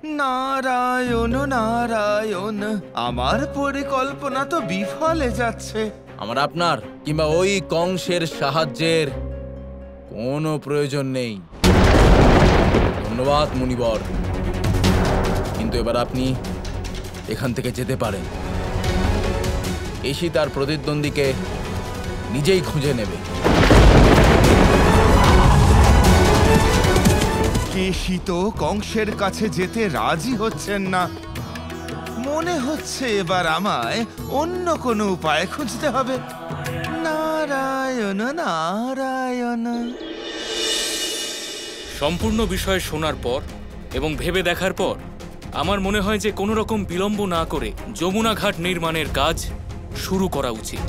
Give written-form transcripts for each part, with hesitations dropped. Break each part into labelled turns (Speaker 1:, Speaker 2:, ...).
Speaker 1: নারায়ণ নারায়ণ, আমার পরিকল্পনা তো বিফলে যাচ্ছে।
Speaker 2: আমার আপনার কিংবা ওই কংসের সাহায্যের কোনো প্রয়োজন নেই। ধন্যবাদ মুনিবর, কিন্তু এবার আপনি এখান থেকে যেতে পারেন। এসি তার প্রতিদ্বন্দ্বীকে নিজেই খুঁজে নেবে।
Speaker 1: কেশি তো কংসের কাছে যেতে রাজি হচ্ছেন না। মনে হচ্ছে এবার আমায় অন্য কোনো উপায় খুঁজতে হবে। নারায়ণ নারায়ণ।
Speaker 3: সম্পূর্ণ বিষয় শোনার পর এবং ভেবে দেখার পর আমার মনে হয় যে কোনো রকম বিলম্ব না করে যমুনা ঘাট নির্মাণের কাজ শুরু করা উচিত।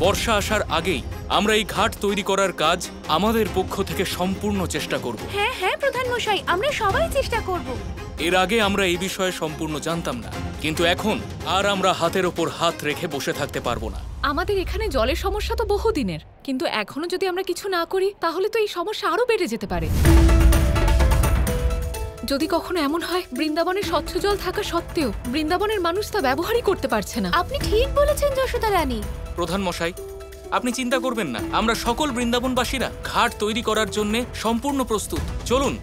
Speaker 3: বর্ষা আসার আগেই আমরা এই ঘাট তৈরি করার কাজ আমাদের পক্ষ থেকে সম্পূর্ণ চেষ্টা করব।
Speaker 4: হ্যাঁ হ্যাঁ প্রধান মশাই, আমরা সবাই চেষ্টা করব।
Speaker 3: এর আগে আমরা এই বিষয়ে সম্পূর্ণ জানতাম না, কিন্তু এখন আর আমরা হাতের ওপর হাত রেখে বসে থাকতে পারবো না।
Speaker 5: আমাদের এখানে জলের সমস্যা তো বহুদিনের, কিন্তু এখনো যদি আমরা কিছু না করি তাহলে তো এই সমস্যা আরো বেড়ে যেতে পারে। যদি কখনো এমন হয় বৃন্দাবনে স্বচ্ছ জল থাকা সত্ত্বেও বৃন্দাবনের মানুষ তা ব্যবহারই করতে পারছে না।
Speaker 4: আপনি ঠিক বলেছেন যশোদা রানী।
Speaker 3: প্রধান মশাই, আপনি চিন্তা করবেন না, আমরা সকল বৃন্দাবনবাসীরা ঘাট তৈরি করার জন্য সম্পূর্ণ প্রস্তুত। চলুন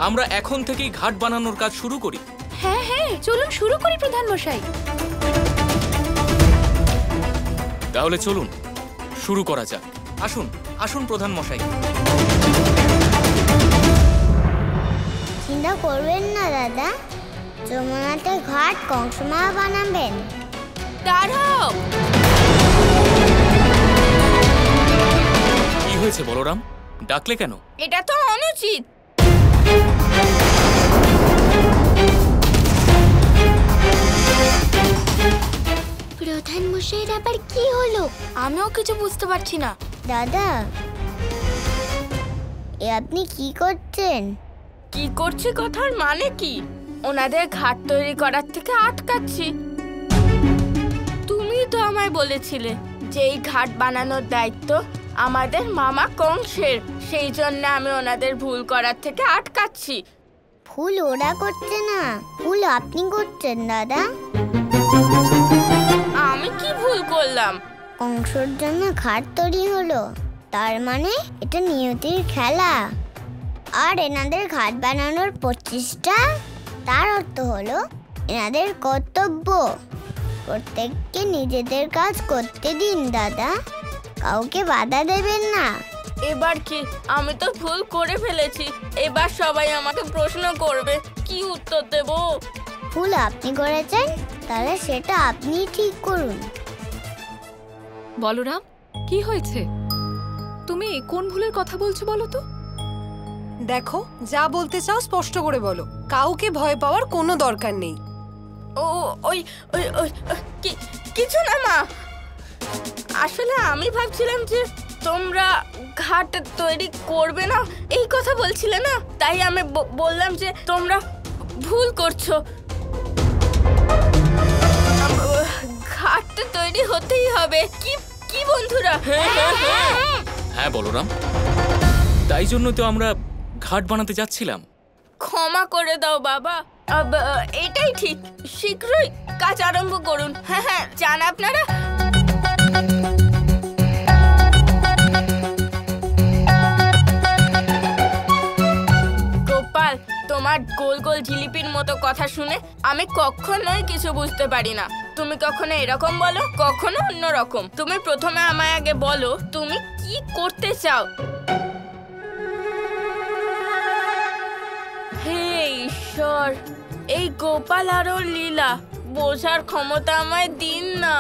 Speaker 3: আমরা এখন থেকেই ঘাট বানানোর কাজ শুরু করি।
Speaker 4: হ্যাঁ হ্যাঁ, চলুন শুরু করি প্রধান মশাই।
Speaker 3: তাহলে চলুন শুরু করা যাক। আসুন আসুন প্রধান মশাই।
Speaker 6: চিন্তা করবেন না দাদা, যমুনাতে ঘাট কংসমা বানাবেন।
Speaker 4: দাঁড়াও।
Speaker 3: কি হয়েছে বলরাম, ডাকলে কেন?
Speaker 4: এটা তো অনুচিত।
Speaker 6: প্রধান মশাইয়ের আবার কি হলো?
Speaker 4: আমিও কিছু বুঝতে পারছি না।
Speaker 6: দাদা, এ আপনি কি করছেন?
Speaker 4: কি করছি কথার মানে কি? ওনাদের ঘাট তৈরি করার থেকে আটকাচ্ছি। তুমি তো আমায় বলেছিলে যে এই ঘাট বানানোর দায়িত্ব আমাদের মামা কংসের, সেই জন্য আমি ওনাদের ভুল করার থেকে আটকাচ্ছি।
Speaker 6: ভুল ওরা করছে না, ভুল আপনি করছেন দাদা।
Speaker 4: আমি কি ভুল করলাম?
Speaker 6: কংসর জন্য ঘাট তৈরি হলো, তার মানে এটা নিয়তির খেলা। আর এনাদের ঘাট বানানোর প্রচেষ্টা, তার অর্থ হলো এনাদের কর্তব্য। প্রত্যেককে নিজেদের কাজ করতে দিন দাদা, কাউকে বাধা দেবেন না।
Speaker 4: এবার কি? আমি তো ভুল করে ফেলেছি। এবার সবাই আমাকে প্রশ্ন করবে, কি উত্তর দেব?
Speaker 6: ভুল আপনি করেছেন, তাহলে সেটা আপনি ঠিক করুন।
Speaker 5: বলরাম, কি হয়েছে? তুমি কোন ভুলের কথা বলছো বলো তো?
Speaker 7: দেখো, যা বলতে চাও স্পষ্ট করে বলো, কাউকে ভয় পাওয়ার কোনো দরকার নেই।
Speaker 4: ও ওই ওই ওই কিছু না মা, আসলে আমি ভাবছিলাম যে তোমরা ঘাট তৈরি করবে না, এই কথা বলছিলে না, তাই আমি বললাম যে তোমরা ভুল করছো। ঘাট তৈরি হতেই হবে। কি কি বন্ধুরা?
Speaker 3: হ্যাঁ বলরাম, তাই জন্য তো আমরা ঘাট বানাতে যাচ্ছিলাম।
Speaker 4: ক্ষমা করে দাও বাবা, এটাই ঠিক। শীঘ্রই কাজ আরম্ভ করুন। হ্যাঁ হ্যাঁ, যান আপনারা। গোপাল, তোমার গোল গোল জিলিপির মতো কথা শুনে আমি কখনোই কিছু বুঝতে পারি না। তুমি কখনো এরকম বলো, কখনো অন্য রকম। তুমি প্রথমে আমায় আগে বলো তুমি কি করতে চাও। হে ঈশ্বর, এই গোপাল আর ওর লীলা বোঝার ক্ষমতা আমায় দিন না,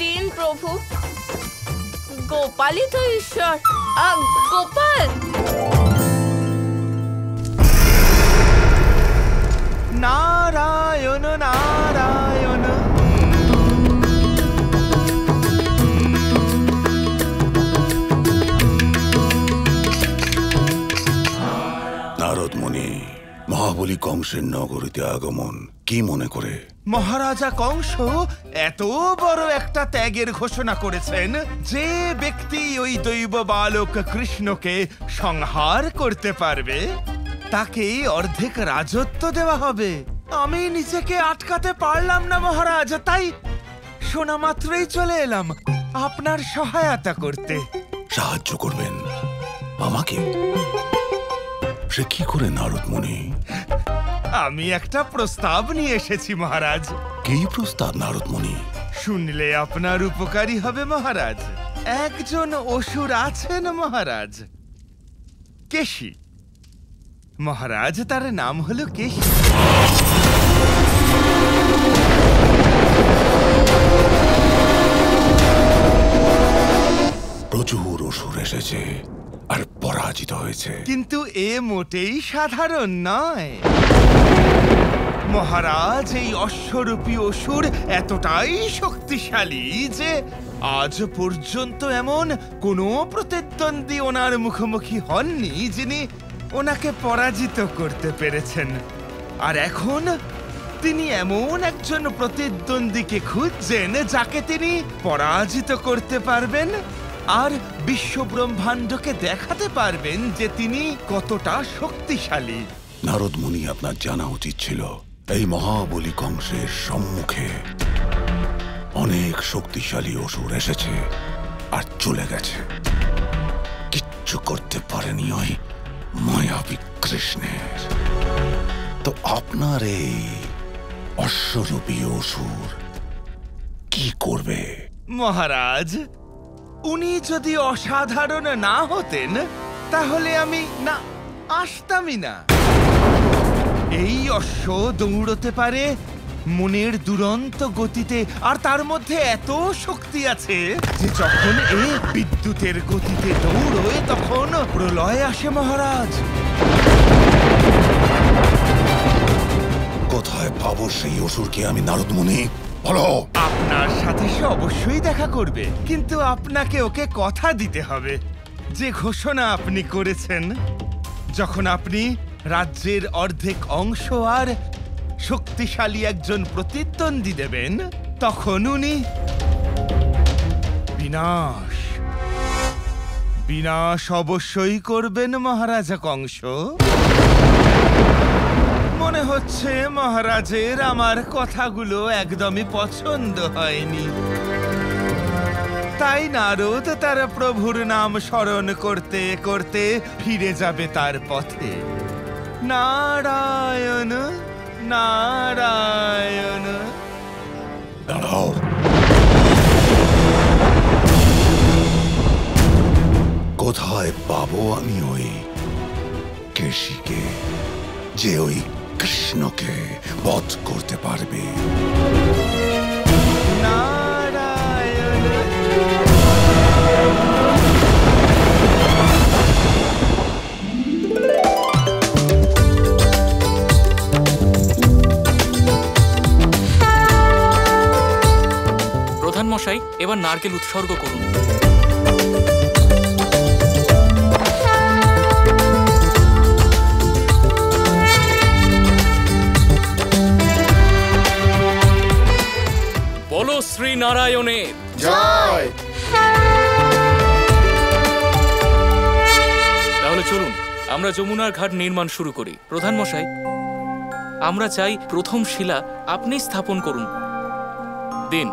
Speaker 4: দিন প্রভু। গোপালই তো ঈশ্বর। গোপাল,
Speaker 1: নারায়ণ নারায়ণ।
Speaker 8: নারদ মুনি, মহাবলী কংসের নগরীতে আগমন কি মনে করে?
Speaker 1: মহারাজা কংস এত বড় একটা ত্যাগের ঘোষণা করেছেন যে ব্যক্তি ওই দৈব বালক কৃষ্ণকে সংহার করতে পারবে তাকেই অর্ধেক রাজত্ব দেওয়া হবে। আমি নিজেকে আটকাতে পারলাম না মহারাজ, তাই শোনা মাত্রই চলে এলাম আপনার সহায়তা করতে।
Speaker 8: সাহায্য করবেন আমাকে? সে কি করে নারদ মুনি?
Speaker 1: আমি একটা প্রস্তাব নিয়ে এসেছি মহারাজ।
Speaker 8: কি প্রস্তাব নারদ মুনি?
Speaker 1: শুনলে আপনার উপকারী হবে মহারাজ। একজন অসুর আছেন মহারাজ, কেশী মহারাজ, তার নাম হলো কেশী।
Speaker 8: প্রচুর অসুর এসেছে আর পরাজিত হয়েছে,
Speaker 1: কিন্তু এ মোটেই সাধারণ নয় মহারাজ। এই অশ্বরূপী অসুর এতটাই শক্তিশালী যে আজ পর্যন্ত এমন কোনো প্রতিদ্বন্দ্বী ওনার মুখোমুখি হননি যিনি ওনাকে পরাজিত করতে পেরেছেন। আর এখন তিনি এমন একজন প্রতিদ্বন্দ্বীকে খুঁজছেন যাকে তিনি পরাজিত করতে পারবেন আর বিশ্ব ব্রহ্মাণ্ডকে দেখাতে পারবেন যে তিনি কতটা শক্তিশালী।
Speaker 8: নারদ মুনি, আপনার জানা উচিত ছিল এই মহাবলী কংসের সম্মুখে অনেক শক্তিশালী অসুর এসেছে আর চলে গেছে, কিচ্ছু করতে পারেনি ওই মায়াবী কৃষ্ণের। তো আপনার এই অশ্বরূপী অসুর কি করবে?
Speaker 1: মহারাজ, উনি যদি অসাধারণ না হতেন তাহলে আমি না আসতামই না। এই অশ্ব দৌড়তে পারে মনের দুরন্ত গতিতে, আর তার মধ্যে এত শক্তি আছে যে যখন এ বিদ্যুতের গতিতে দৌড়য় তখন প্রলয় আসে মহারাজ।
Speaker 8: কোথায় পাবো সেই অসুরকে আমি নারদ মুনি? বলো।
Speaker 1: আপনার সাথে সে অবশ্যই দেখা করবে, কিন্তু আপনাকে ওকে কথা দিতে হবে যে ঘোষণা আপনি করেছেন যখন আপনি রাজ্যের অর্ধেক অংশ আর শক্তিশালী একজন প্রতিদ্বন্দ্বী দেবেন, তখন উনি বিনাশ অবশ্যই করবেন মহারাজা কংস। মনে হচ্ছে মহারাজের আমার কথাগুলো একদমই পছন্দ হয়নি, তাই নারদ তার প্রভুর নাম স্মরণ করতে করতে ফিরে যাবে তার পথে। নারায়ণ নারায়ণ।
Speaker 8: দাঁড়াও। কোথায় পাবো আমি ওই কেশীকে যে ওই কৃষ্ণকে বধ করতে পারবে?
Speaker 1: নারায়ণ।
Speaker 3: প্রধান মশাই, এবার নারকেল উৎসর্গ করুন। বলো শ্রী নারায়ণের
Speaker 9: জয়।
Speaker 3: তাহলে চলুন আমরা যমুনার ঘাট নির্মাণ শুরু করি। প্রধান মশাই, আমরা চাই প্রথম শিলা আপনি স্থাপন করুন। দিন।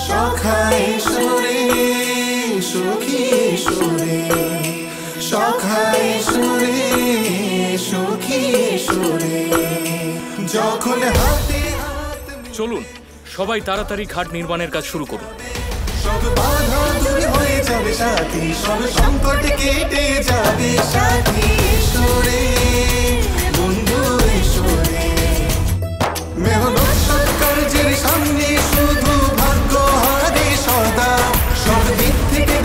Speaker 9: সখায় সুরে সুখী সুরে, সখায় সুরে সুখী সুরে, যখন হাতে
Speaker 3: চলুন সবাই তাড়াতাড়ি ঘাট নির্মাণের কাজ শুরু করুন।
Speaker 9: সব বাধা দূর হয়ে যাবে সাথী, সব সংকট কেটে যাবে সাথী। সুরে বন্ধু সুরে, মেহনত সৎকার্যের সামনে শুধু ভাগ্য হারে সদা, সব দিক থেকে